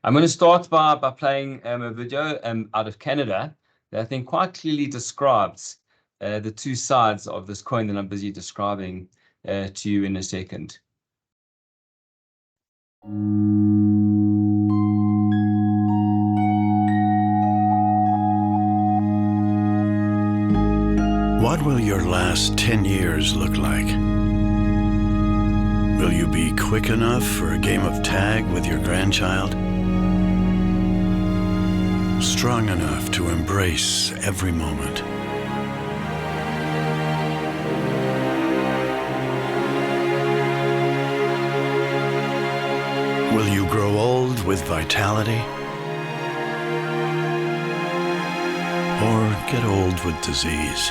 I'm going to start by playing a video out of Canada that I think quite clearly describes the two sides of this coin that I'm busy describing to you in a second. What will your last 10 years look like? Will you be quick enough for a game of tag with your grandchild? Strong enough to embrace every moment? Will you grow old with vitality? Or get old with disease?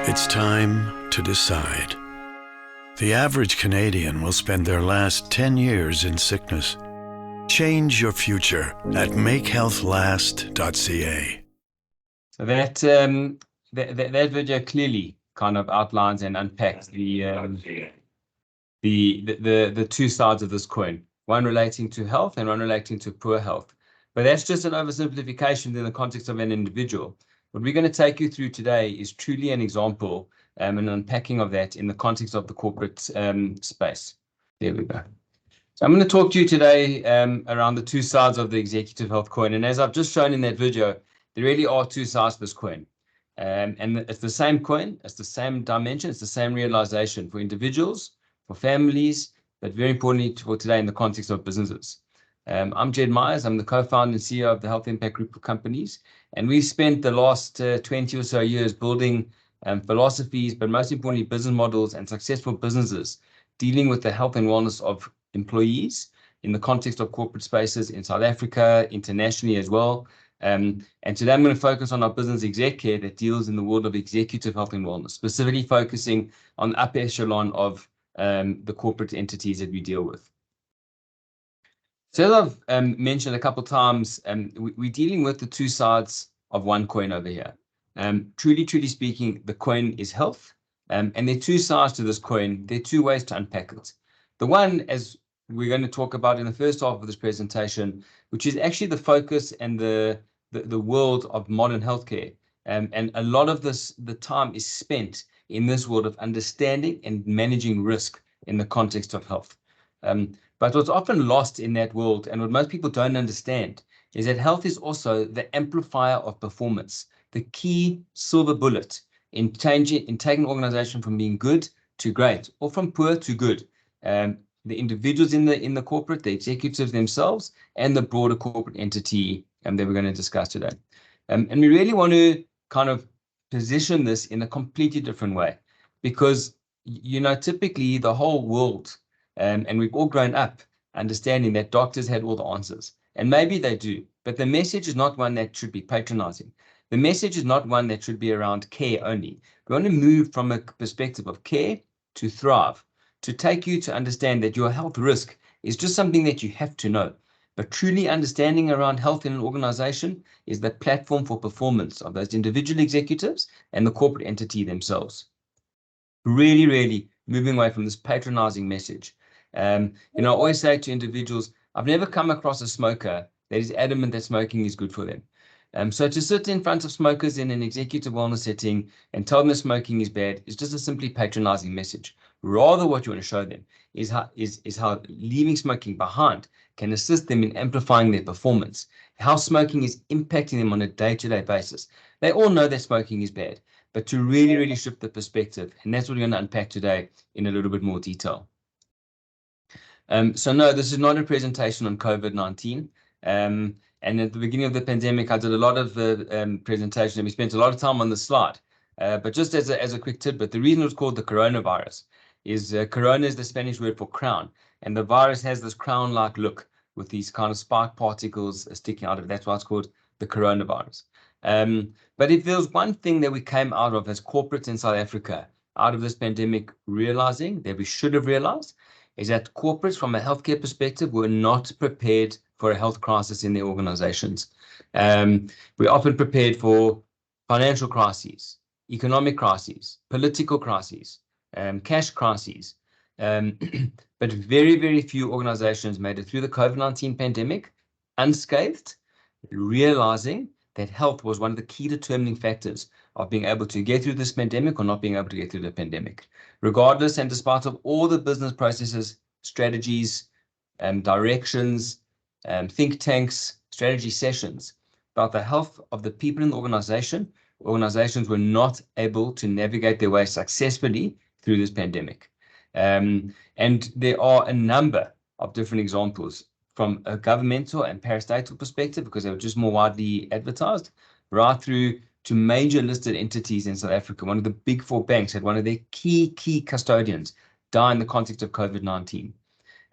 It's time to decide. The average Canadian will spend their last 10 years in sickness. Change your future at makehealthlast.ca. So that video clearly kind of outlines and unpacks the two sides of this coin, one relating to health and one relating to poor health. But that's just an oversimplification in the context of an individual. What we're going to take you through today is truly an example and an unpacking of that in the context of the corporate space. There we go. So I'm going to talk to you today around the two sides of the executive health coin. And as I've just shown in that video, there really are two sides to this coin. And it's the same coin, it's the same dimension, it's the same realization for individuals, for families, but very importantly for today in the context of businesses. I'm Jedd Myers. I'm the co-founder and CEO of the HealthImpact Group of companies. And we've spent the last 20 or so years building philosophies, but most importantly, business models and successful businesses dealing with the health and wellness of employees in the context of corporate spaces in South Africa, internationally as well. And today I'm going to focus on our business exec care that deals in the world of executive health and wellness, specifically focusing on the upper echelon of the corporate entities that we deal with. So as I've mentioned a couple of times, we're dealing with the two sides of one coin over here. Truly speaking, the coin is health, and there are two sides to this coin. There are two ways to unpack it. The one, as we're going to talk about in the first half of this presentation, which is actually the focus and the world of modern healthcare. And a lot of the time is spent in this world of understanding and managing risk in the context of health. But what's often lost in that world, and what most people don't understand, is that health is also the amplifier of performance, the key silver bullet in taking an organization from being good to great, or from poor to good. The individuals in the corporate, the executives themselves, and the broader corporate entity that we're going to discuss today. And we really want to kind of position this in a completely different way, because typically the whole world, and we've all grown up understanding that doctors had all the answers. And maybe they do, but the message is not one that should be patronizing. The message is not one that should be around care only. We want to move from a perspective of care to thrive, to take you to understand that your health risk is just something that you have to know. But truly understanding around health in an organization is the platform for performance of those individual executives and the corporate entity themselves. Really moving away from this patronizing message. I always say to individuals, I've never come across a smoker that is adamant that smoking is good for them. So to sit in front of smokers in an executive wellness setting and tell them that smoking is bad is just a simply patronizing message. Rather, what you want to show them is how leaving smoking behind can assist them in amplifying their performance, how smoking is impacting them on a day-to-day basis. They all know that smoking is bad, but to really shift the perspective, and that's what we're going to unpack today in a little bit more detail. So no, this is not a presentation on COVID-19. And at the beginning of the pandemic, I did a lot of presentation, and we spent a lot of time on the slide. But just as a quick tidbit, the reason it was called the coronavirus is corona is the Spanish word for crown, and the virus has this crown-like look with these kind of spike particles sticking out of it. That's why it's called the coronavirus. But if there's one thing that we came out of as corporates in South Africa, out of this pandemic, realizing that we should have realized, is that corporates from a healthcare perspective were not prepared for a health crisis in their organizations. We're often prepared for financial crises, economic crises, political crises, cash crises. But very, very few organizations made it through the COVID-19 pandemic unscathed, realizing that health was one of the key determining factors of being able to get through this pandemic or not being able to get through the pandemic. Regardless and despite of all the business processes, strategies, directions, think tanks, strategy sessions about the health of the people in the organization, organizations were not able to navigate their way successfully through this pandemic. And there are a number of different examples from a governmental and parastatal perspective, because they were just more widely advertised, right through to major listed entities in South Africa. One of the big four banks had one of their key custodians die in the context of COVID-19.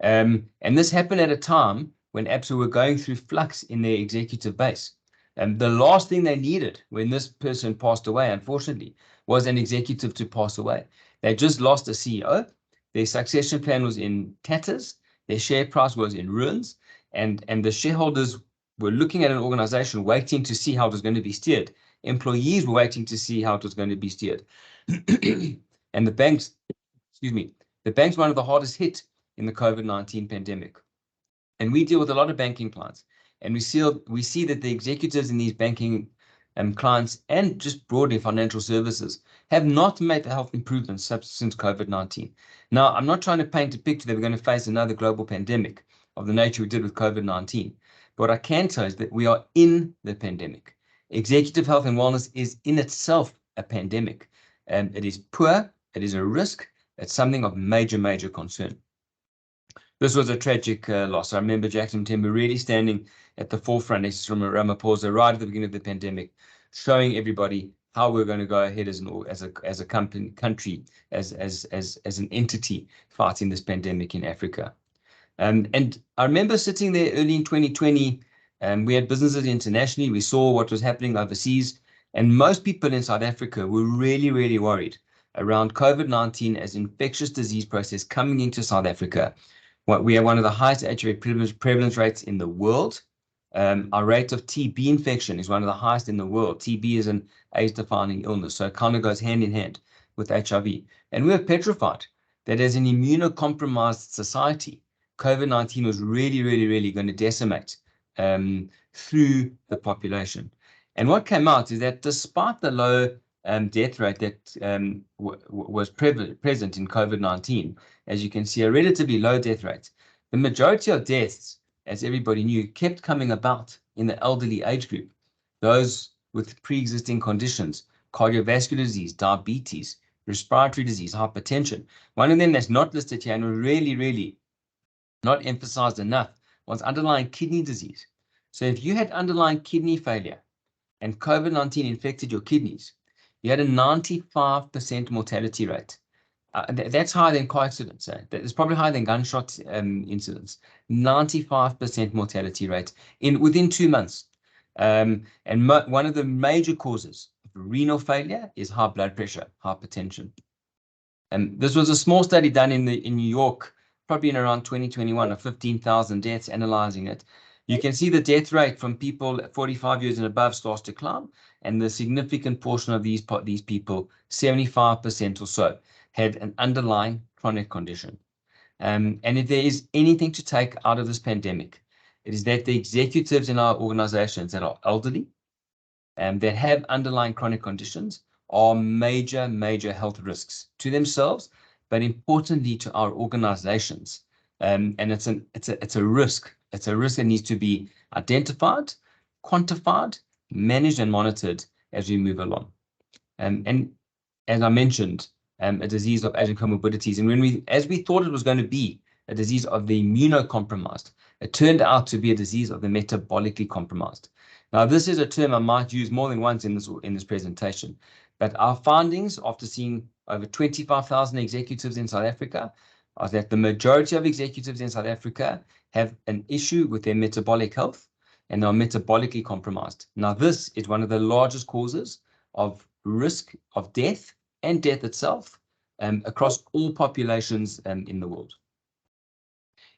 And this happened at a time when ABSA were going through flux in their executive base. And the last thing they needed when this person passed away, unfortunately, was an executive to pass away. They just lost a CEO. Their succession plan was in tatters. Their share price was in ruins. And the shareholders were looking at an organization waiting to see how it was going to be steered. Employees were waiting to see how it was going to be steered. And the banks, the banks were one of the hardest hit in the COVID-19 pandemic. And we deal with a lot of banking clients. And we see that the executives in these banking clients and just broadly financial services have not made the health improvements since COVID-19. Now, I'm not trying to paint a picture that we're going to face another global pandemic of the nature we did with COVID-19. But what I can tell you is that we are in the pandemic. Executive health and wellness is in itself a pandemic. And it is poor, it is a risk, it's something of major concern. This was a tragic loss. I remember Jackson Mthembu really standing at the forefront next to Ramaphosa right at the beginning of the pandemic, showing everybody how we're going to go ahead as a country, as an entity fighting this pandemic in Africa. And I remember sitting there early in 2020, and we had businesses internationally. We saw what was happening overseas, and most people in South Africa were really worried around COVID-19 as infectious disease process coming into South Africa. We have one of the highest HIV prevalence rates in the world. Our rate of TB infection is one of the highest in the world. TB is an AIDS-defining illness, so it kind of goes hand in hand with HIV. And we were petrified that as an immunocompromised society, COVID-19 was really going to decimate through the population. And what came out is that despite the low death rate that was present in COVID-19, as you can see, a relatively low death rate, the majority of deaths, as everybody knew, kept coming about in the elderly age group, those with pre-existing conditions, cardiovascular disease, diabetes, respiratory disease, hypertension. One of them that's not listed here and really not emphasized enough was underlying kidney disease. So if you had underlying kidney failure and COVID-19 infected your kidneys, you had a 95% mortality rate. That's higher than car accidents. It's probably higher than gunshot incidents. 95% mortality rate within 2 months. And one of the major causes of renal failure is high blood pressure, hypertension. And this was a small study done in New York, probably in around 2021, of 15,000 deaths, analyzing it. You can see the death rate from people 45 years and above starts to climb, and the significant portion of these people, 75% or so, had an underlying chronic condition. And if there is anything to take out of this pandemic, it is that the executives in our organizations that are elderly and that have underlying chronic conditions are major health risks to themselves, but importantly to our organizations. And it's a risk. It's a risk that needs to be identified, quantified, managed, and monitored as we move along. And as I mentioned, a disease of aging comorbidities. And as we thought it was going to be a disease of the immunocompromised, it turned out to be a disease of the metabolically compromised. Now, this is a term I might use more than once in this presentation, but our findings after seeing over 25,000 executives in South Africa are that the majority of executives in South Africa have an issue with their metabolic health and are metabolically compromised. Now, this is one of the largest causes of risk of death and death itself across all populations in the world.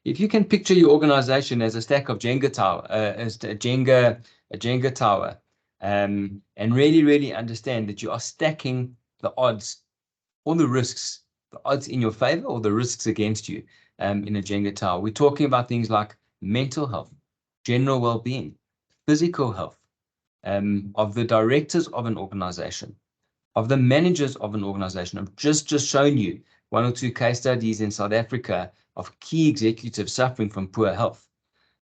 If you can picture your organization as a stack of Jenga tower, and really understand that you are stacking the odds or the risks, the odds in your favor or the risks against you in a Jenga tower. We're talking about things like mental health, general well-being, physical health of the directors of an organization, of the managers of an organization. I've just shown you one or two case studies in South Africa of key executives suffering from poor health.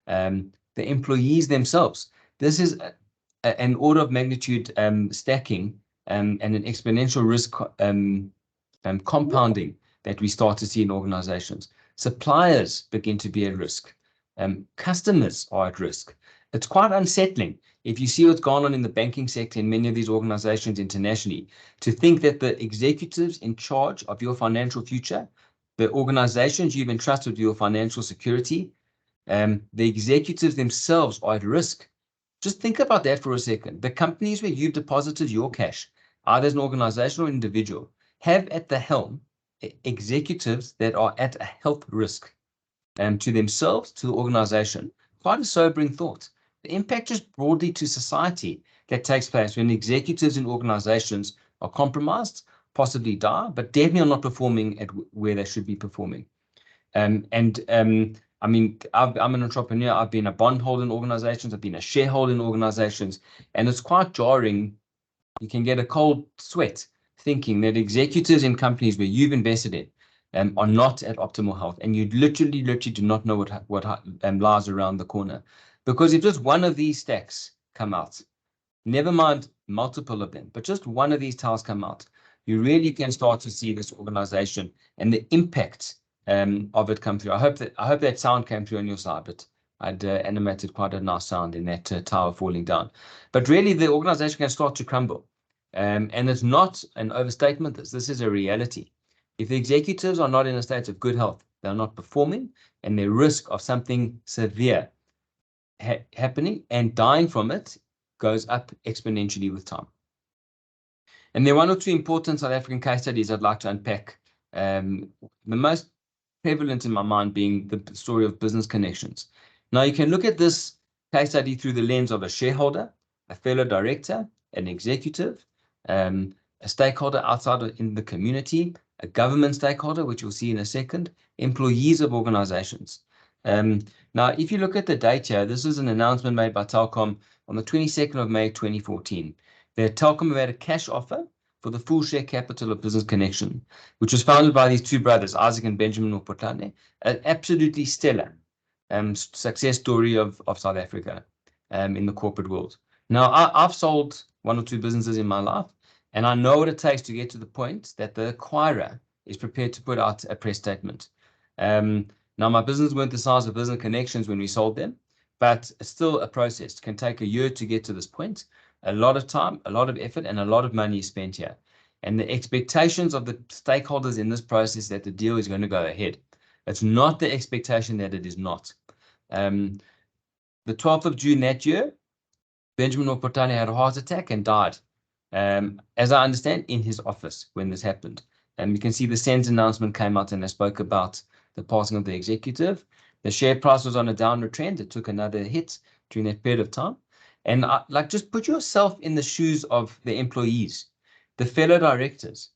The employees themselves. This is an order of magnitude stacking and an exponential risk compounding that we start to see in organizations. Suppliers begin to be at risk. Customers are at risk. It's quite unsettling if you see what's gone on in the banking sector in many of these organizations internationally, to think that the executives in charge of your financial future, the organizations you've entrusted with your financial security, the executives themselves are at risk. Just think about that for a second. The companies where you've deposited your cash, either as an organization or individual, have at the helm executives that are at a health risk to themselves, to the organization. Quite a sobering thought. The impact just broadly to society that takes place when executives in organizations are compromised, possibly die, but definitely are not performing at where they should be performing. I mean, I'm an entrepreneur. I've been a bondholder in organizations. I've been a shareholder in organizations, and it's quite jarring. You can get a cold sweat thinking that executives in companies where you've invested in are not at optimal health, and you literally do not know what lies around the corner. Because if just one of these stacks come out, never mind multiple of them, but just one of these tiles come out, you really can start to see this organization and the impact of it come through. I hope that sound came through on your side, but I'd animated quite a nice sound in that tower falling down. But really, the organization can start to crumble. And it's not an overstatement. This is a reality. If the executives are not in a state of good health, they're not performing, and their risk of something severe happening and dying from it goes up exponentially with time. And there are one or two important South African case studies I'd like to unpack. The most prevalent in my mind being the story of Business Connections. Now, you can look at this case study through the lens of a shareholder, a fellow director, an executive, a stakeholder outside in the community, a government stakeholder, which we'll see in a second, employees of organizations. Now, if you look at the date here, this is an announcement made by Telkom on the 22nd of May, 2014. Telkom made a cash offer for the full share capital of Business Connection, which was founded by these two brothers, Isaac and Benjamin Mopotane, an absolutely stellar success story of South Africa in the corporate world. Now, I've sold one or two businesses in my life, and I know what it takes to get to the point that the acquirer is prepared to put out a press statement. Now, my business weren't the size of Business Connections when we sold them, but it's still a process. It can take a year to get to this point. A lot of time, a lot of effort, and a lot of money is spent here. And the expectations of the stakeholders in this process that the deal is going to go ahead. It's not the expectation that it is not. The 12th of June that year, Benjamin Mopotane had a heart attack and died, as I understand, in his office when this happened. And you can see the SENS announcement came out and they spoke about the passing of the executive. The share price was on a downward trend. It took another hit during that period of time. And just put yourself in the shoes of the employees, the fellow directors,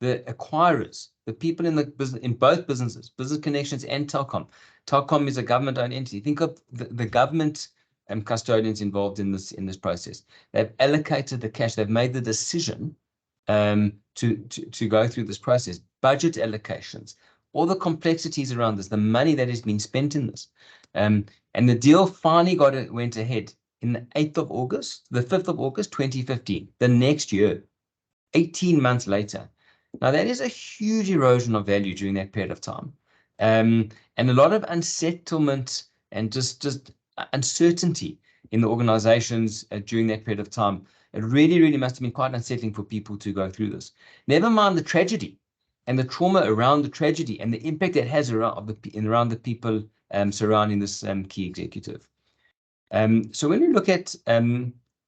the acquirers, the people in both businesses, Business Connections and Telkom. Telkom is a government-owned entity. Think of the government custodians involved in this process. They've allocated the cash. They've made the decision to go through this process. Budget allocations, all the complexities around this, the money that has been spent in this, and the deal finally went ahead in the 5th of August, 2015, the next year, 18 months later. Now, that is a huge erosion of value during that period of time. And a lot of unsettlement and just uncertainty in the organizations during that period of time. It really must have been quite unsettling for people to go through this. Never mind the tragedy and the trauma around the tragedy and the impact it has around the people surrounding this key executive. So when we look at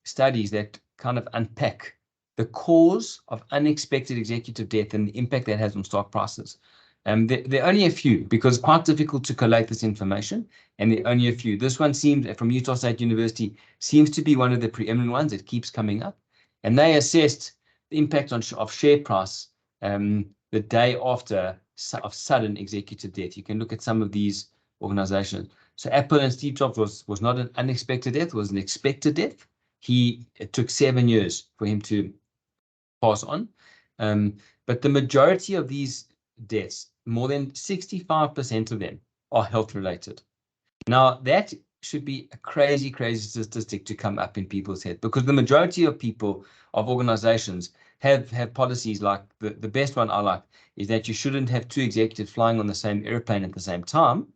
studies that kind of unpack the cause of unexpected executive death and the impact that has on stock prices, There are only a few, because it's quite difficult to collate this information, and there are only a few. This one seems, from Utah State University, seems to be one of the preeminent ones. It keeps coming up. And they assessed the impact of share price the day after of sudden executive death. You can look at some of these organizations. So Apple and Steve Jobs was not an unexpected death, it was an expected death. It took 7 years for him to pass on. But the majority of these deaths, more than 65% of them, are health related. Now, that should be a crazy, crazy statistic to come up in people's head, because the majority of people, of organizations, have policies like the best one I like is that you shouldn't have two executives flying on the same airplane at the same time.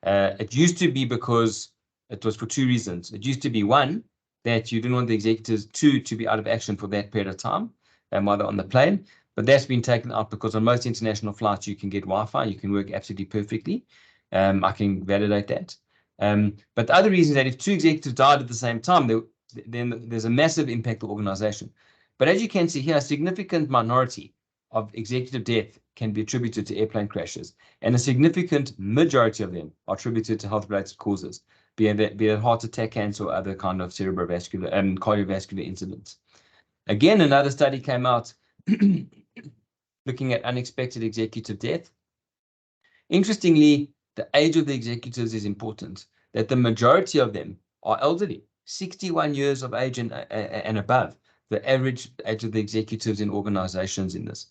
It used to be because it was for two reasons. It used to be, one, that you didn't want the executives to be out of action for that period of time while they're on the plane. But that's been taken out because on most international flights, you can get Wi-Fi. You can work absolutely perfectly. I can validate that. But the other reason is that if two executives died at the same time, then there's a massive impact on the organization. But as you can see here, a significant minority of executive death can be attributed to airplane crashes, and a significant majority of them are attributed to health-related causes, be it heart attack, cancer, or other kind of cerebrovascular and cardiovascular incidents. Again, another study came out looking at unexpected executive death. Interestingly, the age of the executives is important, that the majority of them are elderly, 61 years of age and above, the average age of the executives in organizations in this.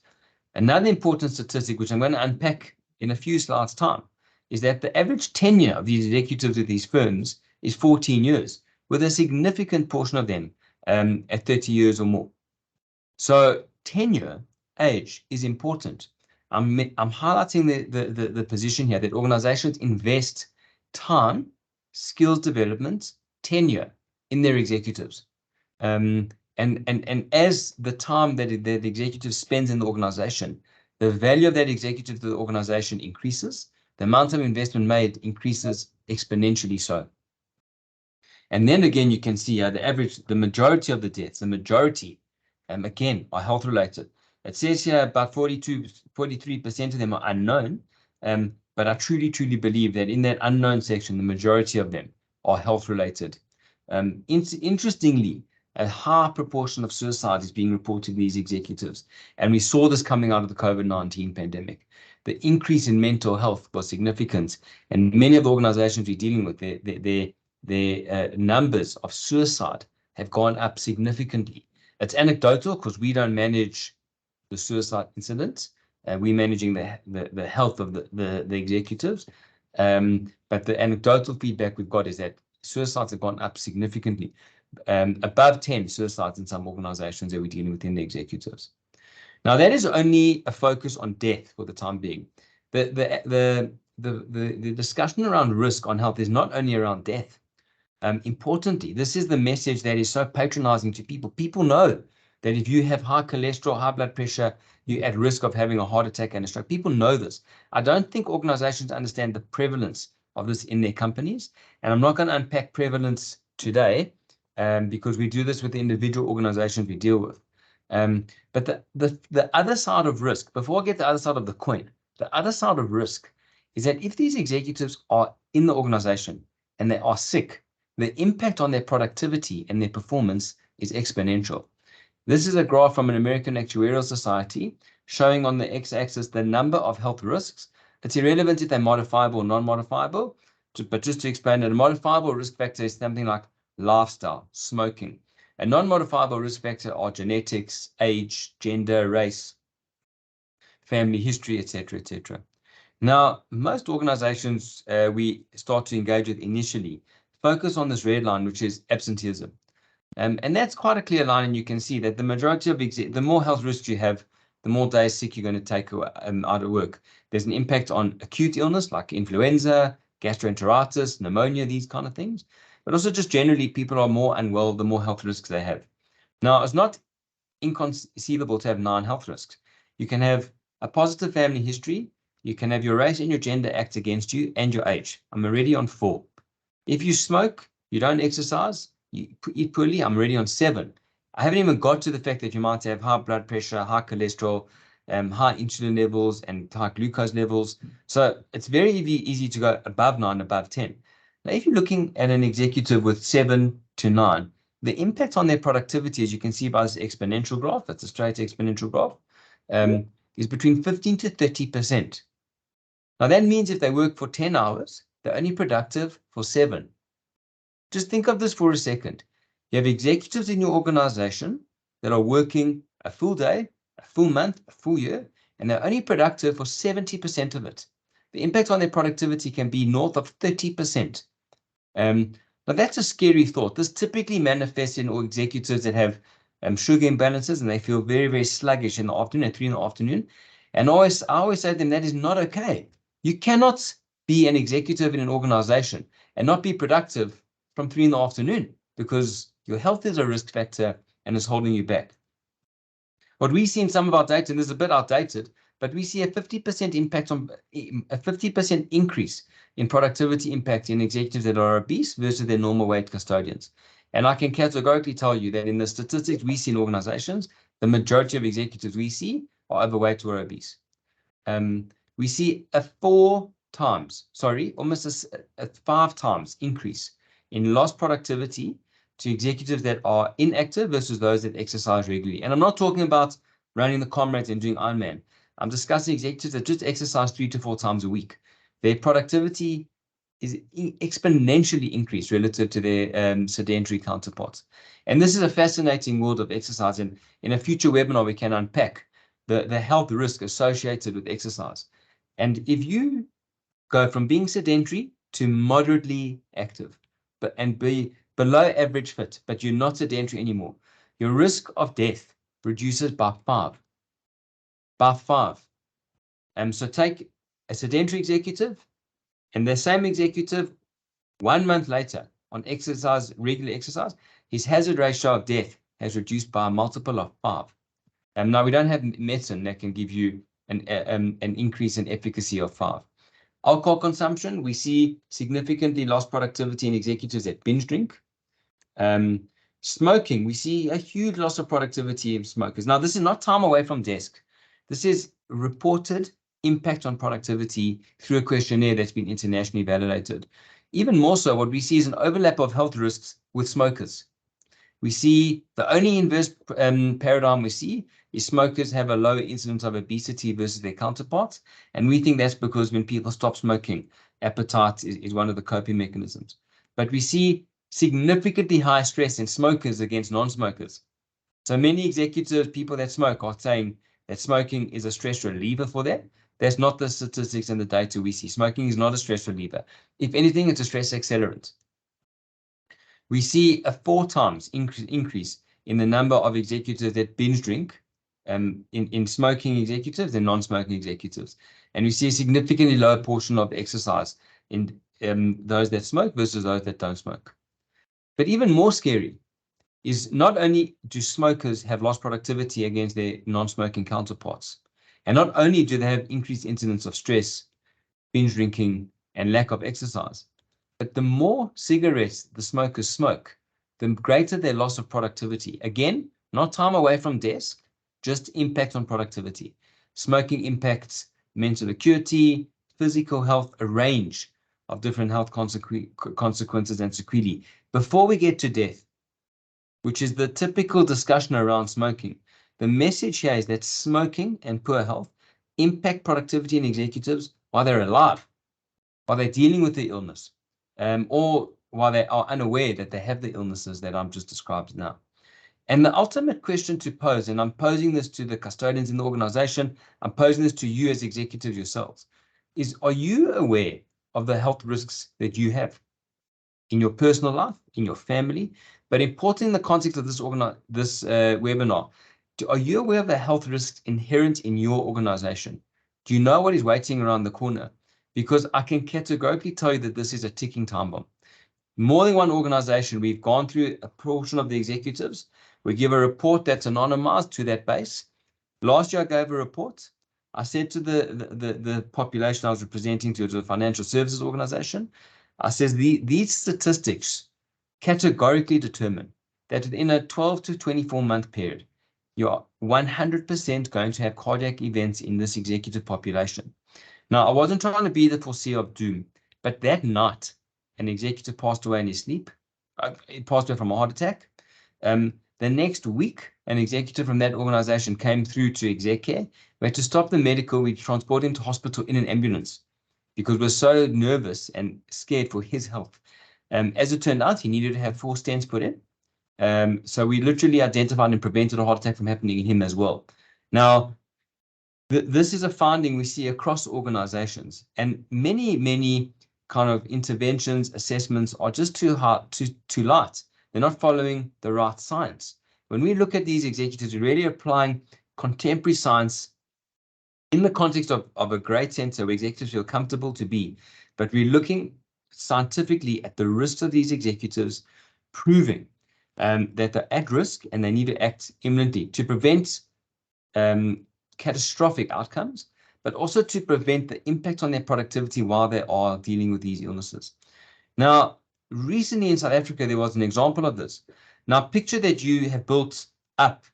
Another important statistic, which I'm going to unpack in a few slides' time, is that the average tenure of these executives of these firms is 14 years, with a significant portion of them at 30 years or more. So tenure, age, is important. I'm highlighting the position here that organizations invest time, skills development, tenure in their executives. And as the time that the executive spends in the organization, the value of that executive to the organization increases, the amount of investment made increases exponentially so. And then again, you can see the majority of the deaths, again, are health related. It says here about 43% of them are unknown, but I truly, truly believe that in that unknown section, the majority of them are health related. Interestingly, a high proportion of suicide is being reported to these executives. And we saw this coming out of the COVID-19 pandemic. The increase in mental health was significant. And many of the organizations we're dealing with, their numbers of suicide have gone up significantly. It's anecdotal because we don't manage the suicide incidents. We're managing the health of the executives. But the anecdotal feedback we've got is that suicides have gone up significantly. Above 10 suicides in some organizations that we're dealing with in the executives. Now, that is only a focus on death for the time being. The discussion around risk on health is not only around death. Importantly, this is the message that is so patronizing to people. People know that if you have high cholesterol, high blood pressure, you're at risk of having a heart attack and a stroke. People know this. I don't think organizations understand the prevalence of this in their companies. And I'm not going to unpack prevalence today, because we do this with the individual organizations we deal with. But the other side of risk, before I get the other side of the coin, the other side of risk is that if these executives are in the organization and they are sick, the impact on their productivity and their performance is exponential. This is a graph from an American Actuarial Society showing on the x-axis the number of health risks. It's irrelevant if they're modifiable or non-modifiable, but just to explain it, a modifiable risk factor is something like lifestyle, smoking. A non-modifiable risk factor are genetics, age, gender, race, family history, etc., etc. Now, most organizations we start to engage with initially focus on this red line, which is absenteeism. And that's quite a clear line, and you can see that the majority of the more health risks you have, the more days sick you're going to take out of work. There's an impact on acute illness like influenza, gastroenteritis, pneumonia, these kind of things. But also just generally, people are more unwell the more health risks they have. Now, it's not inconceivable to have 9 health risks. You can have a positive family history. You can have your race and your gender act against you, and your age. I'm already on 4. If you smoke, you don't exercise, you eat poorly, I'm already on 7. I haven't even got to the fact that you might have high blood pressure, high cholesterol, high insulin levels and high glucose levels. So it's very easy to go above 9, above 10. Now, if you're looking at an executive with 7 to 9, the impact on their productivity, as you can see by this exponential graph, that's a straight exponential graph, is between 15 to 30%. Now, that means if they work for 10 hours, they're only productive for 7. Just think of this for a second. You have executives in your organization that are working a full day, a full month, a full year, and they're only productive for 70% of it. The impact on their productivity can be north of 30%. Now, that's a scary thought. This typically manifests in all executives that have sugar imbalances and they feel very, very sluggish in the afternoon, at 3 in the afternoon. And I always say to them, that is not okay. You cannot be an executive in an organization and not be productive from 3 in the afternoon, because your health is a risk factor and is holding you back. What we see in some of our data, and this is a bit outdated, but we see a 50% impact on a 50% increase in productivity impact in executives that are obese versus their normal weight custodians. And I can categorically tell you that in the statistics we see in organizations, the majority of executives we see are overweight or obese. We see a 5 times increase in lost productivity to executives that are inactive versus those that exercise regularly. And I'm not talking about running the comrades and doing Ironman. I'm discussing executives that just exercise 3 to 4 times a week. Their productivity is exponentially increased relative to their sedentary counterparts. And this is a fascinating world of exercise. And in a future webinar, we can unpack the health risk associated with exercise. And if you go from being sedentary to moderately active, and be below average fit, but you're not sedentary anymore, your risk of death reduces by 5. By 5. So take a sedentary executive and the same executive 1 month later on exercise, regular exercise, his hazard ratio of death has reduced by a multiple of 5. Now, we don't have medicine that can give you an increase in efficacy of 5. Alcohol consumption, we see significantly lost productivity in executives that binge drink. Smoking, we see a huge loss of productivity in smokers. Now, this is not time away from desk. This is reported impact on productivity through a questionnaire that's been internationally validated. Even more so, what we see is an overlap of health risks with smokers. We see the only inverse paradigm we see is smokers have a lower incidence of obesity versus their counterparts. And we think that's because when people stop smoking, appetite is one of the coping mechanisms. But we see significantly higher stress in smokers against non-smokers. So many executives, people that smoke, are saying that smoking is a stress reliever for them. That's not the statistics and the data we see. Smoking is not a stress reliever. If anything, it's a stress accelerant. We see a 4 times increase in the number of executives that binge drink in smoking executives and non-smoking executives. And we see a significantly lower portion of exercise in those that smoke versus those that don't smoke. But even more scary is not only do smokers have lost productivity against their non-smoking counterparts, and not only do they have increased incidence of stress, binge drinking, and lack of exercise, but the more cigarettes the smokers smoke, the greater their loss of productivity. Again, not time away from desk, just impact on productivity. Smoking impacts mental acuity, physical health, a range of different health consequences and sequelae. Before we get to death, which is the typical discussion around smoking, the message here is that smoking and poor health impact productivity in executives while they're alive, while they're dealing with the illness, or while they are unaware that they have the illnesses that I'm just described now. And the ultimate question to pose, and I'm posing this to the custodians in the organization, I'm posing this to you as executives yourselves, is are you aware of the health risks that you have in your personal life, in your family, but important in the context of this webinar, are you aware of the health risks inherent in your organization? Do you know what is waiting around the corner? Because I can categorically tell you that this is a ticking time bomb. More than one organization, we've gone through a portion of the executives. We give a report that's anonymized to that base. Last year, I gave a report. I said to the population I was representing to the financial services organization, I said, these statistics categorically determine that within a 12 to 24 month period, your 100% going to have cardiac events in this executive population. Now, I wasn't trying to be the foreseer of doom, but that night, an executive passed away in his sleep. He passed away from a heart attack. The next week, an executive from that organization came through to exec care. We had to stop the medical. We transported him to hospital in an ambulance because we're so nervous and scared for his health. As it turned out, he needed to have 4 stents put in. So we literally identified and prevented a heart attack from happening in him as well. Now, this is a finding we see across organizations, and many kind of interventions, assessments are just too light. They're not following the right science. When we look at these executives, we're really applying contemporary science in the context of a great center where executives feel comfortable to be. But we're looking scientifically at the risks of these executives, proving that they're at risk and they need to act imminently to prevent catastrophic outcomes, but also to prevent the impact on their productivity while they are dealing with these illnesses. Now, recently in South Africa, there was an example of this. Now, picture that you have built up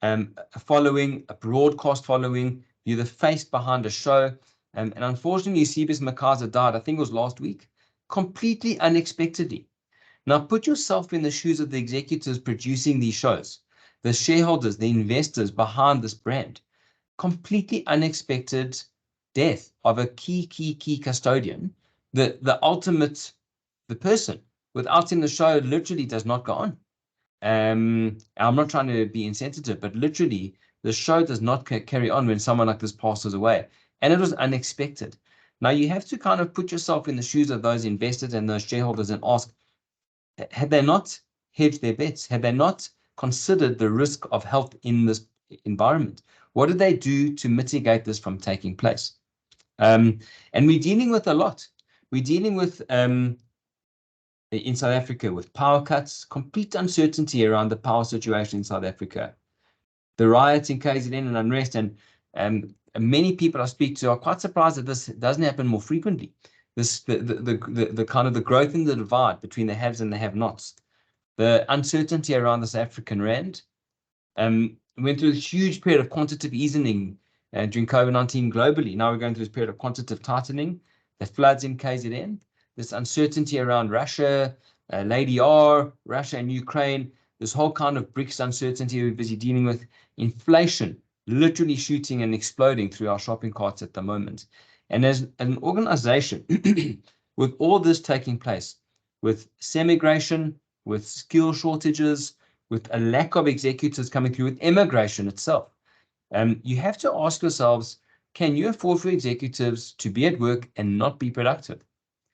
a following, a broadcast following, you're the face behind a show, and unfortunately, Cephas Makaza died, I think it was last week, completely unexpectedly. Now, put yourself in the shoes of the executives producing these shows, the shareholders, the investors behind this brand. Completely unexpected death of a key custodian, the ultimate, the person. Without him, the show literally does not go on. I'm not trying to be insensitive, but literally the show does not carry on when someone like this passes away. And it was unexpected. Now you have to kind of put yourself in the shoes of those investors and those shareholders and ask, had they not hedged their bets? Had they not considered the risk of health in this environment? What did they do to mitigate this from taking place? And we're dealing with a lot. We're dealing with, in South Africa, with power cuts, complete uncertainty around the power situation in South Africa. The riots in KZN and unrest, and many people I speak to are quite surprised that this doesn't happen more frequently. The kind of the growth in the divide between the haves and the have-nots, the uncertainty around the South African rand. Went through a huge period of quantitative easing during COVID-19 globally. Now we're going through this period of quantitative tightening, the floods in KZN, this uncertainty around Russia, Lady R, Russia and Ukraine, this whole kind of BRICS uncertainty we're busy dealing with, inflation literally shooting and exploding through our shopping carts at the moment. And as an organization, with all this taking place, with semigration, with skill shortages, with a lack of executives coming through, with immigration itself, you have to ask yourselves, can you afford for executives to be at work and not be productive?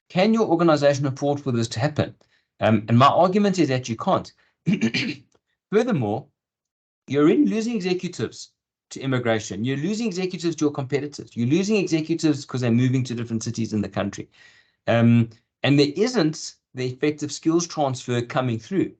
Can your organization afford for this to happen? And my argument is that you can't. Furthermore, you're already losing executives to immigration. You're losing executives to your competitors. You're losing executives because they're moving to different cities in the country. And there isn't the effective skills transfer coming through.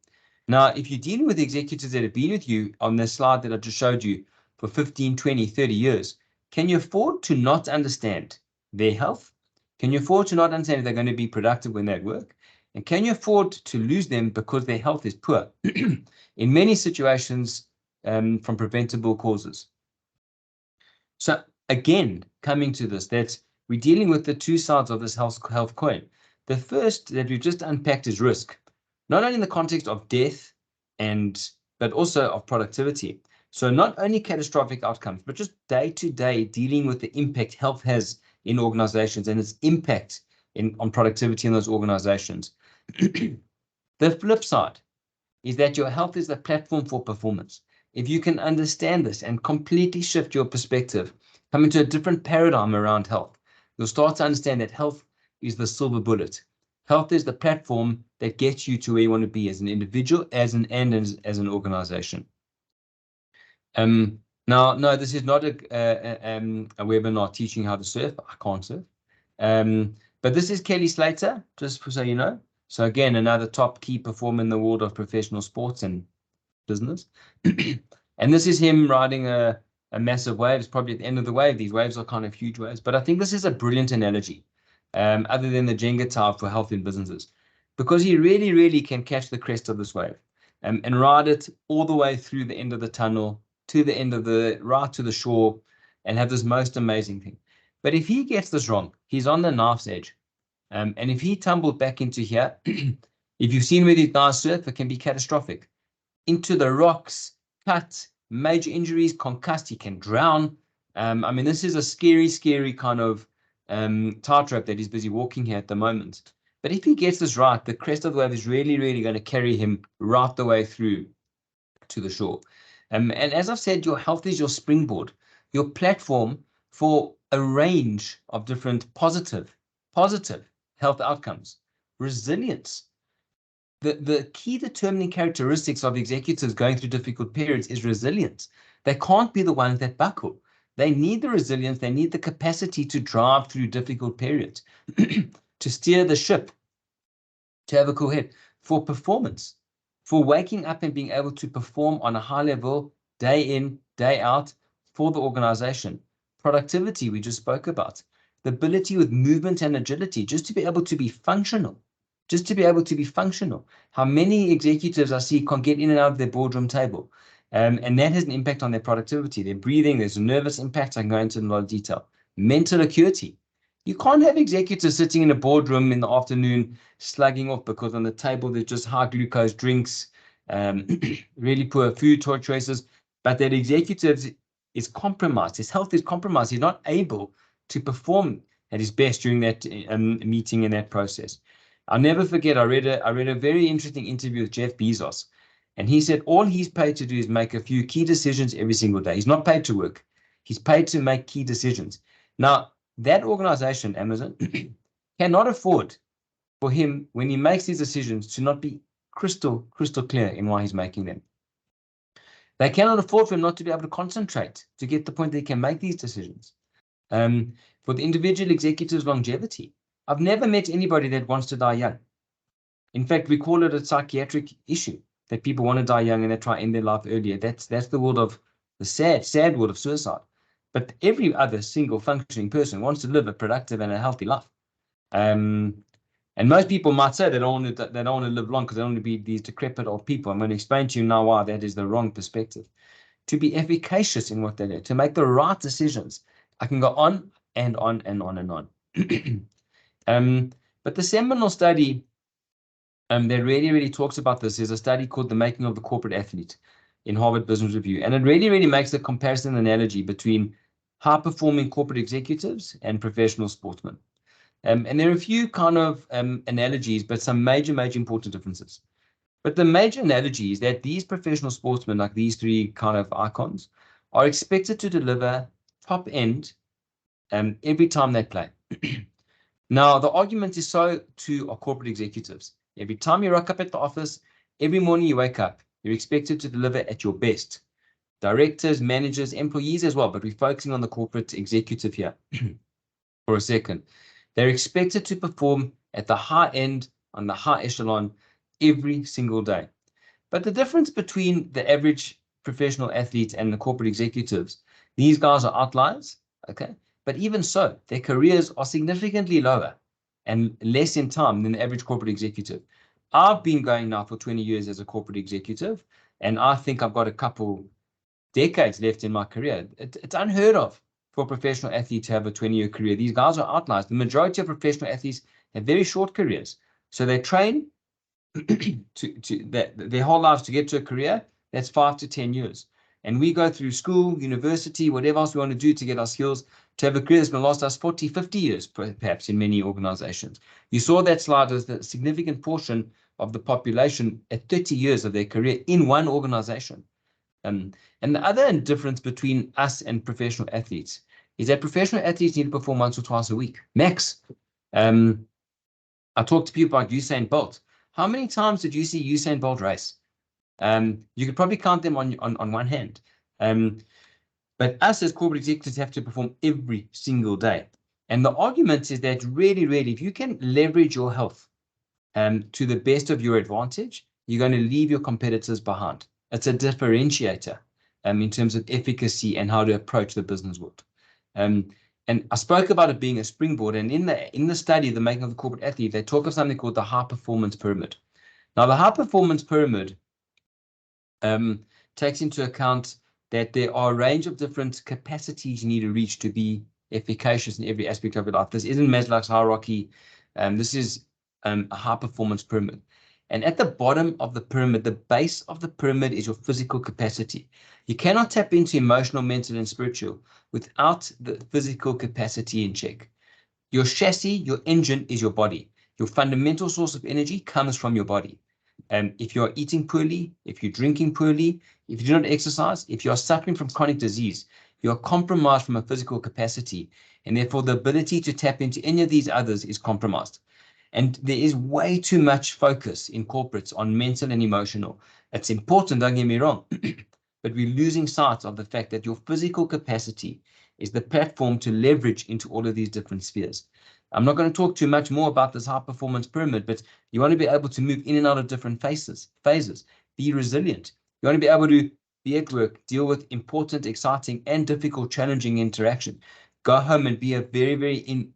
Now, if you're dealing with executives that have been with you on this slide that I just showed you for 15, 20, 30 years, can you afford to not understand their health? Can you afford to not understand if they're going to be productive when they're at work? And can you afford to lose them because their health is poor? In many situations, from preventable causes. So again, coming to this, that we're dealing with the two sides of this health coin. The first that we've just unpacked is risk, not only in the context of death, but also of productivity. So not only catastrophic outcomes, but just day-to-day dealing with the impact health has in organizations and its impact on productivity in those organizations. The flip side is that your health is the platform for performance. If you can understand this and completely shift your perspective, come into a different paradigm around health, you'll start to understand that health is the silver bullet. Health is the platform that gets you to where you want to be as an individual, as an organization. Now, no, this is not a webinar teaching how to surf. I can't surf. But this is Kelly Slater, just so you know. So again, another top key performer in the world of professional sports and business. And this is him riding a massive wave. It's probably at the end of the wave. These waves are kind of huge waves. But I think this is a brilliant analogy, other than the Jenga tile for health in businesses, because he really can catch the crest of this wave and ride it all the way through the end of the tunnel to the end of right to the shore and have this most amazing thing. But if he gets this wrong, he's on the knife's edge. And if he tumbled back into here, if you've seen where these guys surf, it can be catastrophic. Into the rocks, cut, major injuries, concussed, he can drown. I mean, this is a scary, scary kind of tightrope that he's busy walking here at the moment. But if he gets this right, the crest of the wave is really, really going to carry him right the way through to the shore. And as I've said, your health is your springboard, your platform for a range of different positive health outcomes. Resilience. The key determining characteristics of executives going through difficult periods is resilience. They can't be the ones that buckle. They need the resilience. They need the capacity to drive through difficult periods, to steer the ship, to have a cool head, for performance, for waking up and being able to perform on a high level, day in, day out, for the organization. Productivity, we just spoke about. The ability with movement and agility, just to be able to be functional. Just to be able to be functional. How many executives I see can't get in and out of their boardroom table? And that has an impact on their productivity, their breathing. There's a nervous impact. I can go into in a lot of detail. Mental acuity. You can't have executives sitting in a boardroom in the afternoon slugging off because on the table there's just high glucose drinks, really poor food choices, but that executive is compromised. His health is compromised. He's not able to perform at his best during that meeting and that process. I'll never forget, I read a very interesting interview with Jeff Bezos, and he said all he's paid to do is make a few key decisions every single day. He's not paid to work. He's paid to make key decisions. Now, that organization, Amazon, cannot afford for him, when he makes these decisions, to not be crystal clear in why he's making them. They cannot afford for him not to be able to concentrate to get the point that he can make these decisions. For the individual executive's longevity, I've never met anybody that wants to die young. In fact, we call it a psychiatric issue, that people want to die young and they try to end their life earlier. That's the world of the sad world of suicide. But every other single functioning person wants to live a productive and a healthy life. And most people might say they don't want to live long because they don't want to be these decrepit old people. I'm going to explain to you now why that is the wrong perspective. To be efficacious in what they do, to make the right decisions. I can go on and on and on and on. But the seminal study that really talks about this is a study called The Making of the Corporate Athlete in Harvard Business Review. And it really makes a comparison analogy between high-performing corporate executives and professional sportsmen. And there are a few kind of analogies, but some major important differences. But the major analogy is that these professional sportsmen, like these three kind of icons, are expected to deliver top end every time they play. Now, the argument is so to our corporate executives. Every time you rock up at the office, every morning you wake up, you're expected to deliver at your best. Directors, managers, employees as well, but we're focusing on the corporate executive here for a second. They're expected to perform at the high end, on the high echelon, every single day. But the difference between the average professional athlete and the corporate executives, these guys are outliers, okay? But even so, their careers are significantly lower and less in time than the average corporate executive. I've been going now for 20 years as a corporate executive, and I think I've got a couple decades left in my career. It's unheard of for a professional athlete to have a 20-year career. These guys are outliers. The majority of professional athletes have very short careers. So they train their whole lives to get to a career that's 5 to 10 years. And we go through school, university, whatever else we want to do to get our skills, to have a career that's going to last us 40, 50 years, perhaps, in many organizations. You saw that slide as the significant portion of the population at 30 years of their career in one organization. And the other difference between us and professional athletes is that professional athletes need to perform once or twice a week, max. I talked to people like Usain Bolt. How many times did you see Usain Bolt race? You could probably count them on one hand. But us as corporate executives have to perform every single day. And the argument is that really, if you can leverage your health to the best of your advantage, you're going to leave your competitors behind. It's a differentiator in terms of efficacy and how to approach the business world. And I spoke about it being a springboard. And in the study, The Making of the Corporate Athlete, they talk of something called the high performance pyramid. Now, the high performance pyramid takes into account that there are a range of different capacities you need to reach to be efficacious in every aspect of your life. This isn't Maslow's hierarchy. This is a high-performance pyramid. And at the bottom of the pyramid, the base of the pyramid is your physical capacity. You cannot tap into emotional, mental, and spiritual without the physical capacity in check. Your chassis, your engine is your body. Your fundamental source of energy comes from your body. If you're eating poorly, if you're drinking poorly, if you do not exercise, if you're suffering from chronic disease, you're compromised from a physical capacity, and therefore the ability to tap into any of these others is compromised. And there is way too much focus in corporates on mental and emotional. It's important, don't get me wrong, but we're losing sight of the fact that your physical capacity is the platform to leverage into all of these different spheres. I'm not going to talk too much more about this high-performance pyramid, but you want to be able to move in and out of different phases, be resilient. You want to be able to be at work, deal with important, exciting, and difficult, challenging interaction. Go home and be a very, very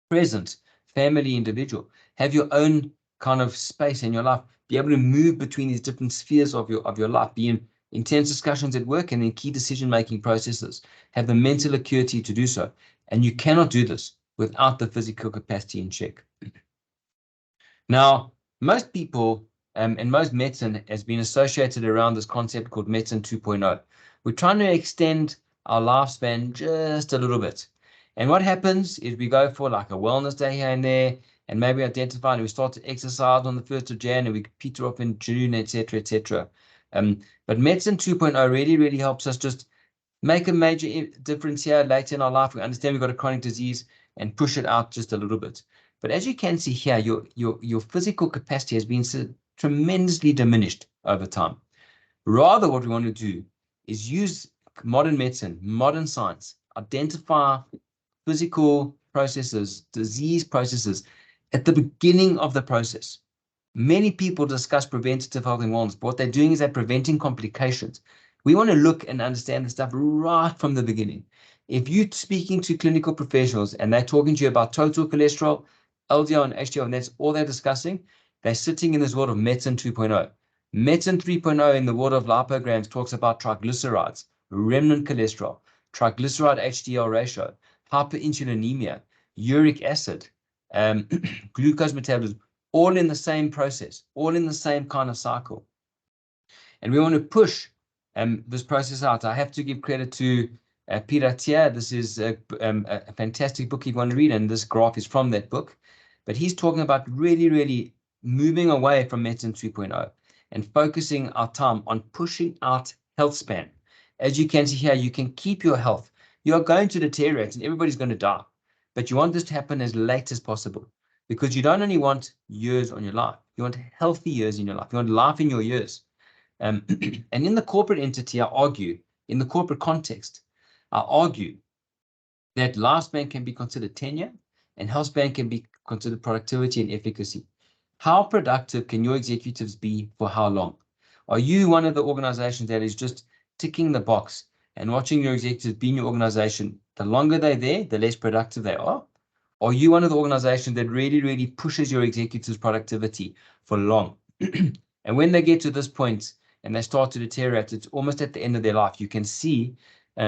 present family individual. Have your own kind of space in your life. Be able to move between these different spheres of your life. Be in intense discussions at work and in key decision-making processes. Have the mental acuity to do so. And you cannot do this without the physical capacity in check. Now, most people and most medicine has been associated around this concept called medicine 2.0. We're trying to extend our lifespan just a little bit. And what happens is we go for like a wellness day here and there, and maybe identify and we start to exercise on the 1st of Jan and we peter off in June, etc., etc. But medicine 2.0 really, really helps us just make a major difference here later in our life. We understand we've got a chronic disease and push it out just a little bit. But as you can see here, your physical capacity has been tremendously diminished over time. Rather, what we want to do is use modern medicine, modern science, identify physical processes, disease processes at the beginning of the process. Many people discuss preventative health and wellness, but what they're doing is they're preventing complications. We want to look and understand the stuff right from the beginning. If you're speaking to clinical professionals and they're talking to you about total cholesterol, LDL and HDL, and that's all they're discussing, they're sitting in this world of medicine 2.0. Medicine 3.0 in the world of lipograms talks about triglycerides, remnant cholesterol, triglyceride HDL ratio, hyperinsulinemia, uric acid, glucose metabolism, all in the same process, all in the same kind of cycle. And we want to push this process out. I have to give credit to Peter Thier. This is a fantastic book you want to read, and this graph is from that book. But he's talking about really, really moving away from medicine 2.0 and focusing our time on pushing out health span. As you can see here, you can keep your health. You are going to deteriorate and everybody's going to die. But you want this to happen as late as possible, because you don't only want years on your life, you want healthy years in your life. You want life in your years. And in the corporate entity, I argue, in the corporate context, I argue that lifespan can be considered tenure and health span can be considered productivity and efficacy. How productive can your executives be for how long? Are you one of the organizations that is just ticking the box and watching your executives be in your organization? The longer they're there, the less productive they are. Are you one of the organizations that really, really pushes your executives' productivity for long? And when they get to this point and they start to deteriorate, it's almost at the end of their life. You can see the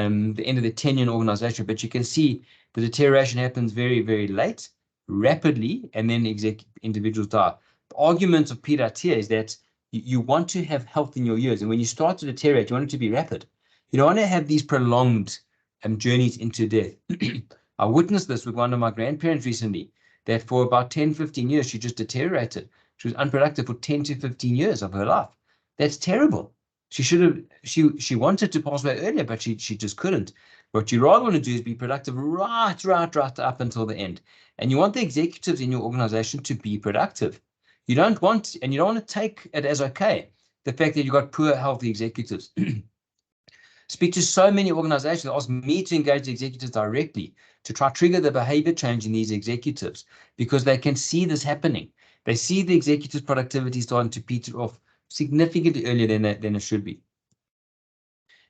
end of their tenure in organization, but you can see the deterioration happens very, very late, rapidly, and then individuals die. The argument of Peter Thier is that you want to have health in your years, and when you start to deteriorate, you want it to be rapid. You don't want to have these prolonged journeys into death. I witnessed this with one of my grandparents recently, that for about 10, 15 years, she just deteriorated. She was unproductive for 10 to 15 years of her life. That's terrible. She wanted to pass away earlier, but she just couldn't. What you rather want to do is be productive right up until the end. And you want the executives in your organization to be productive. You don't want to take it as okay, the fact that you've got poor, healthy executives. Speak to so many organizations that ask me to engage the executives directly to try to trigger the behavior change in these executives, because they can see this happening. They see the executives' productivity starting to peter off significantly earlier than it should be.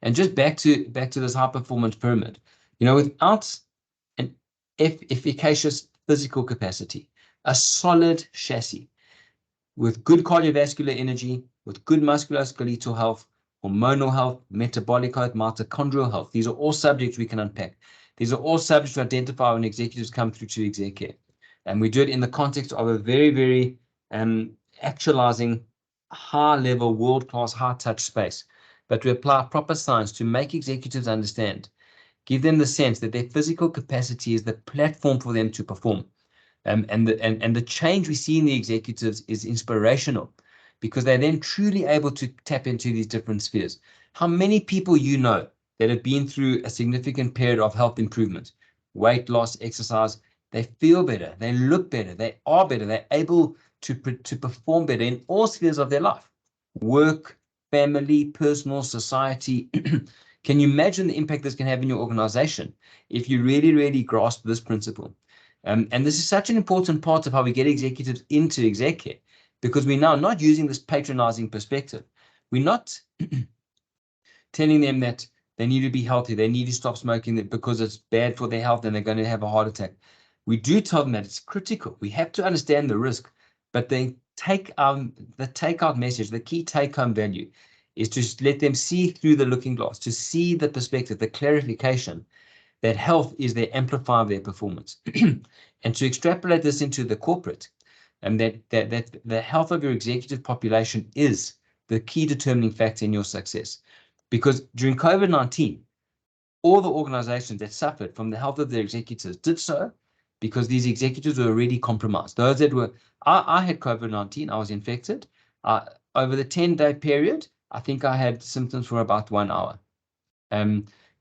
And just back to this high performance pyramid, without an efficacious physical capacity, a solid chassis with good cardiovascular energy, with good musculoskeletal health, hormonal health, metabolic health, mitochondrial health. These are all subjects we can unpack. These are all subjects to identify when executives come through to exec care. And we do it in the context of a very, very actualizing high-level, world-class, high-touch space. But we apply proper science to make executives understand, give them the sense that their physical capacity is the platform for them to perform. And the change we see in the executives is inspirational, because they're then truly able to tap into these different spheres. How many people you know that have been through a significant period of health improvement, weight loss, exercise, they feel better, they look better, they are better, they're able to perform better in all spheres of their life, work, family, personal, society. Can you imagine the impact this can have in your organization if you really, really grasp this principle? And this is such an important part of how we get executives into exec care, because we're now not using this patronizing perspective. We're not telling them that they need to be healthy, they need to stop smoking because it's bad for their health and they're going to have a heart attack. We do tell them that it's critical. We have to understand the risk, but the takeout message, the key take-home value, is to let them see through the looking glass, to see the perspective, the clarification that health is the amplifier of their performance, and to extrapolate this into the corporate, and that the health of your executive population is the key determining factor in your success. Because during COVID-19, all the organizations that suffered from the health of their executives did so because these executives were already compromised. Those that were, I had COVID-19, I was infected. Over the 10-day period, I think I had symptoms for about 1 hour.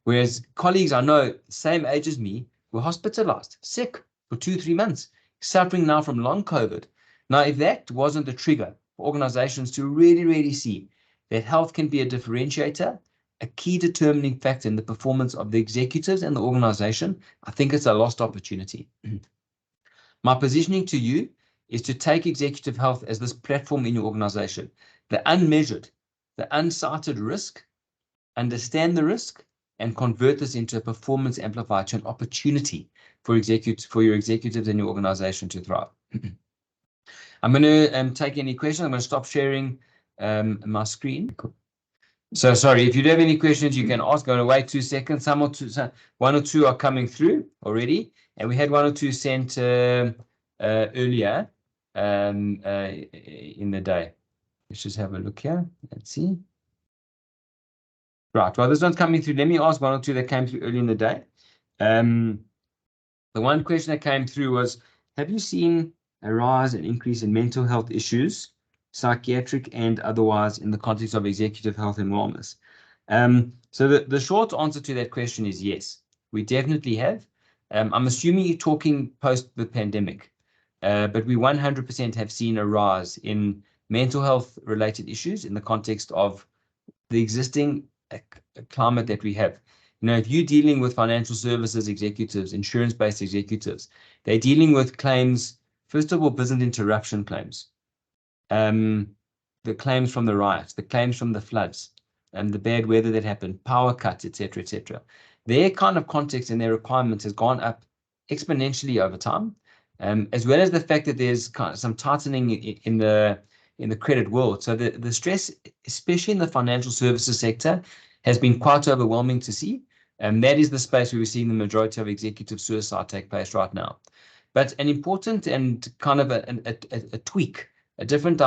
Whereas colleagues I know, same age as me, were hospitalized, sick for 2-3 months, suffering now from long COVID. Now, if that wasn't the trigger for organizations to really, really see that health can be a differentiator, a key determining factor in the performance of the executives and the organization, I think it's a lost opportunity. My positioning to you is to take executive health as this platform in your organization, the unmeasured, the unsighted risk, understand the risk, and convert this into a performance amplifier, to an opportunity for your executives and your organization to thrive. I'm going to take any questions. I'm going to stop sharing my screen. So sorry, if you do have any questions, you can ask. I'm going to wait 2 seconds. One or two are coming through already, and we had 1 or 2 sent earlier in the day. Let's just have a look here. Let's see. Right, well, this one's coming through. Let me ask 1 or 2 that came through early in the day. The one question that came through was, have you seen a rise and increase in mental health issues, psychiatric and otherwise, in the context of executive health and wellness? So the short answer to that question is yes, we definitely have. I'm assuming you're talking post the pandemic, but we 100% have seen a rise in mental health related issues in the context of the existing climate that we have. You know, if you're dealing with financial services executives, insurance-based executives, they're dealing with claims, first of all, business interruption claims, the claims from the riots, the claims from the floods, and the bad weather that happened, power cuts, etc., etc. Their kind of context and their requirements has gone up exponentially over time, as well as the fact that there's kind of some tightening in the credit world. So the stress, especially in the financial services sector, has been quite overwhelming to see. And that is the space where we're seeing the majority of executive suicide take place right now. But an important and kind of a tweak, a different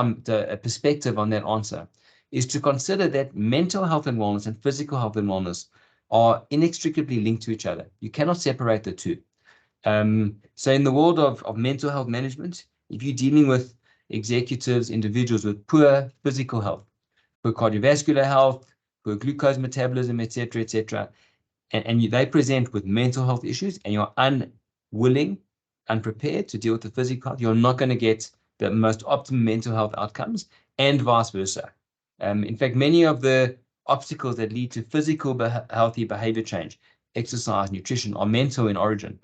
perspective on that answer, is to consider that mental health and wellness and physical health and wellness are inextricably linked to each other. You cannot separate the two. So in the world of mental health management, if you're dealing with executives, individuals with poor physical health, poor cardiovascular health, poor glucose metabolism, etc., and they present with mental health issues, and you're unwilling, unprepared to deal with the physical health, you're not going to get the most optimum mental health outcomes, and vice versa. In fact, many of the obstacles that lead to physical healthy behavior change, exercise, nutrition, are mental in origin.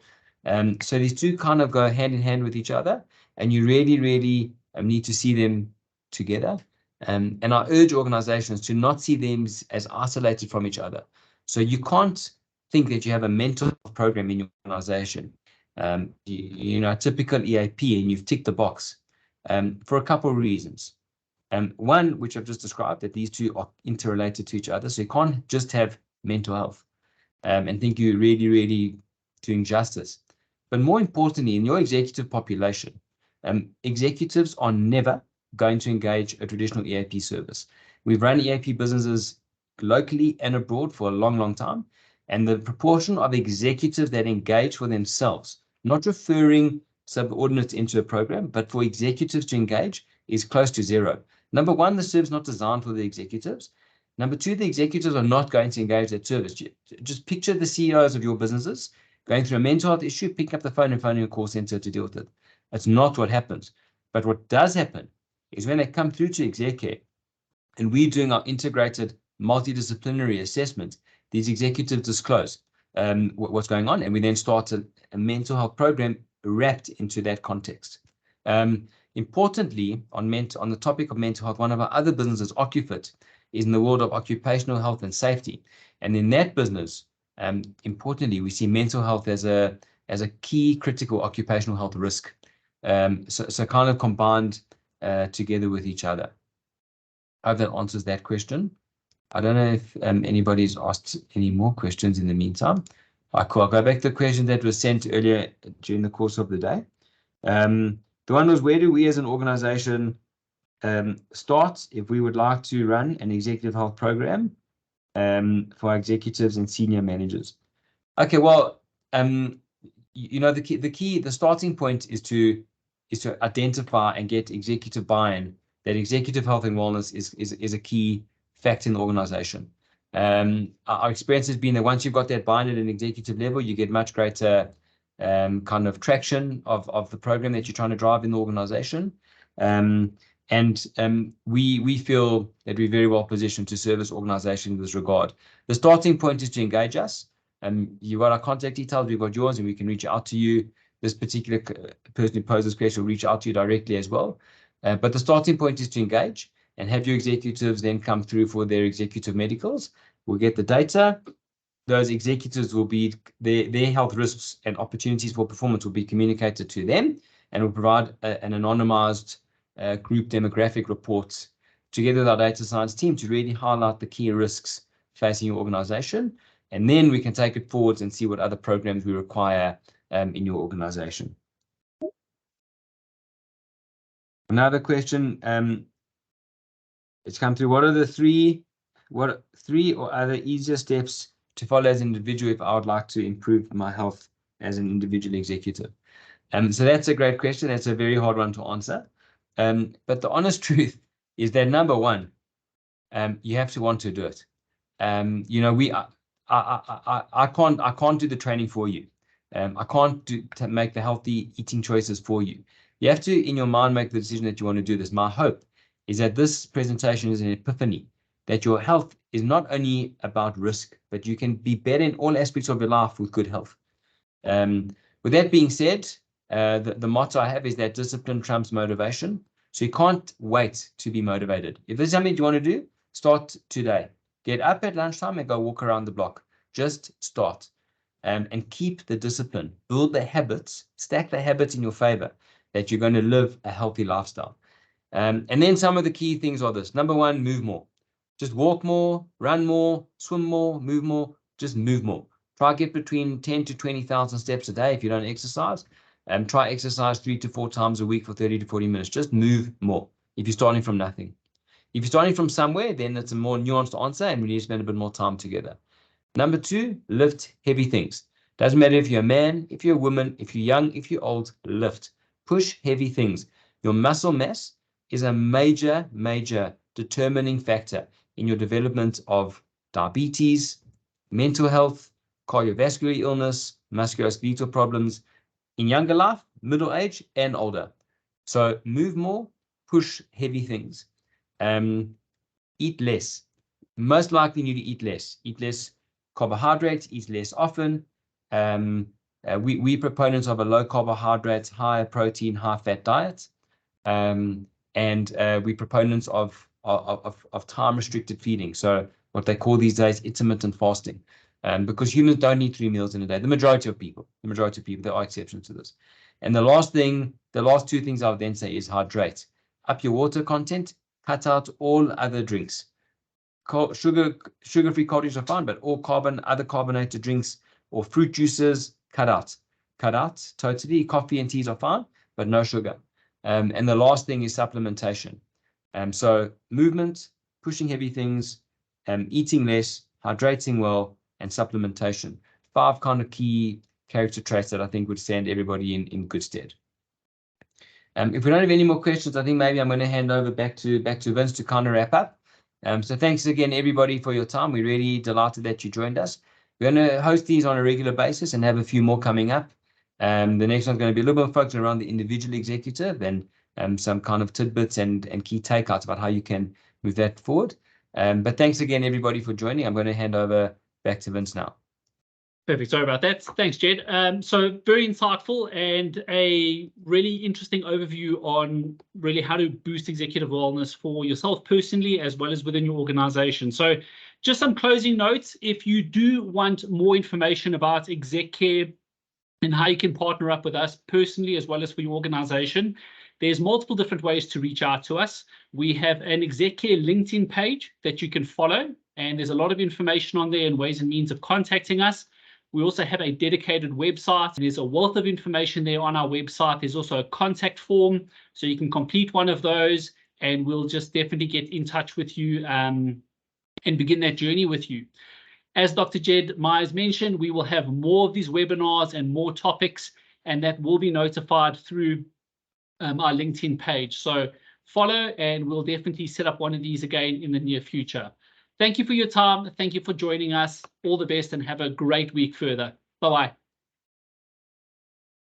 So these two kind of go hand in hand with each other, and you really, really need to see them together. And I urge organizations to not see them as isolated from each other. So you can't think that you have a mental health program in your organization, you know, a typical EAP, and you've ticked the box for a couple of reasons. One, which I've just described, that these two are interrelated to each other. So you can't just have mental health and think you're really, really doing justice. But more importantly, in your executive population, executives are never going to engage a traditional EAP service. We've run EAP businesses locally and abroad for a long, long time. And the proportion of executives that engage for themselves, not referring subordinates into a program, but for executives to engage, is close to zero. Number one, the service is not designed for the executives. Number two, the executives are not going to engage that service. Just picture the CEOs of your businesses going through a mental health issue, picking up the phone and phoning a call center to deal with it. That's not what happens. But what does happen is when they come through to exec care and we're doing our integrated multidisciplinary assessment, these executives disclose what's going on, and we then start a mental health program wrapped into that context. Importantly, on the topic of mental health, one of our other businesses, OccuFit, is in the world of occupational health and safety. And in that business, importantly, we see mental health as a key critical occupational health risk. So kind of combined together with each other. I hope that answers that question. I don't know if anybody's asked any more questions in the meantime. Cool. I'll go back to the question that was sent earlier during the course of the day. The one was, where do we as an organization start if we would like to run an executive health program for executives and senior managers? Okay, well, the starting point is to identify and get executive buy-in that executive health and wellness is a key fact in the organization. Our experience has been that once you've got that buy-in at an executive level, you get much greater kind of traction of the program that you're trying to drive in the organization. We feel that we're very well positioned to service organizations in this regard. The starting point is to engage us. You've got our contact details, we've got yours, and we can reach out to you. This particular person who poses this question will reach out to you directly as well. But the starting point is to engage and have your executives then come through for their executive medicals. We'll get the data. Those executives will be, their health risks and opportunities for performance will be communicated to them, and will provide an anonymized group demographic report together with our data science team to really highlight the key risks facing your organization. And then we can take it forwards and see what other programs we require in your organization. Another question, it's come through. What are the three or other easier steps to follow as an individual if I would like to improve my health as an individual executive? So that's a great question. That's a very hard one to answer. But the honest truth is that number one, you have to want to do it. I can't do the training for you. I can't make the healthy eating choices for you. You have to, in your mind, make the decision that you want to do this. My hope is that this presentation is an epiphany, that your health is not only about risk, but you can be better in all aspects of your life with good health. With that being said, the motto I have is that discipline trumps motivation. So you can't wait to be motivated. If there's something you want to do, start today. Get up at lunchtime and go walk around the block. Just start. And keep the discipline. Build the habits. Stack the habits in your favor that you're going to live a healthy lifestyle. And then some of the key things are this. Number one, move more. Just walk more, run more, swim more, move more. Just move more. Try get between 10 to 20,000 steps a day if you don't exercise. Try exercise 3 to 4 times a week for 30 to 40 minutes. Just move more if you're starting from nothing. If you're starting from somewhere, then it's a more nuanced answer and we need to spend a bit more time together. Number two, lift heavy things. Doesn't matter if you're a man, if you're a woman, if you're young, if you're old, lift. Push heavy things. Your muscle mass is a major, major determining factor in your development of diabetes, mental health, cardiovascular illness, musculoskeletal problems in younger life, middle age, and older. So move more, push heavy things. Eat less. Most likely you need to eat less. Eat less carbohydrates, eat less often. We proponents of a low carbohydrates, high protein, high fat diet. And we proponents of time restricted feeding. So what they call these days intermittent fasting. Because humans don't need 3 meals in a day. The majority of people, there are exceptions to this. And the last two things I would then say is hydrate. Up your water content, cut out all other drinks. Sugar-free cold drinks are fine, but all other carbonated drinks or fruit juices, cut out. Cut out totally. Coffee and teas are fine, but no sugar. And the last thing is supplementation. So movement, pushing heavy things, eating less, hydrating well, and supplementation. 5 kind of key character traits that I think would stand everybody in good stead. If we don't have any more questions, I think maybe I'm going to hand over back to Vince to kind of wrap up. So thanks again, everybody, for your time. We're really delighted that you joined us. We're going to host these on a regular basis and have a few more coming up. The next one's going to be a little bit focused around the individual executive and some kind of tidbits and key takeouts about how you can move that forward. But thanks again, everybody, for joining. I'm going to hand over back to Vince now. Perfect. Sorry about that. Thanks, Jedd. So very insightful and a really interesting overview on really how to boost executive wellness for yourself personally, as well as within your organization. So just some closing notes. If you do want more information about exec care and how you can partner up with us personally, as well as for your organization, there's multiple different ways to reach out to us. We have an exec care LinkedIn page that you can follow, and there's a lot of information on there and ways and means of contacting us. We also have a dedicated website. There's a wealth of information there on our website. There's also a contact form, so you can complete one of those, and we'll just definitely get in touch with you and begin that journey with you. As Dr. Jedd Myers mentioned, we will have more of these webinars and more topics, and that will be notified through our LinkedIn page. So follow, and we'll definitely set up one of these again in the near future. Thank you for your time. Thank you for joining us. All the best and have a great week further. Bye-bye.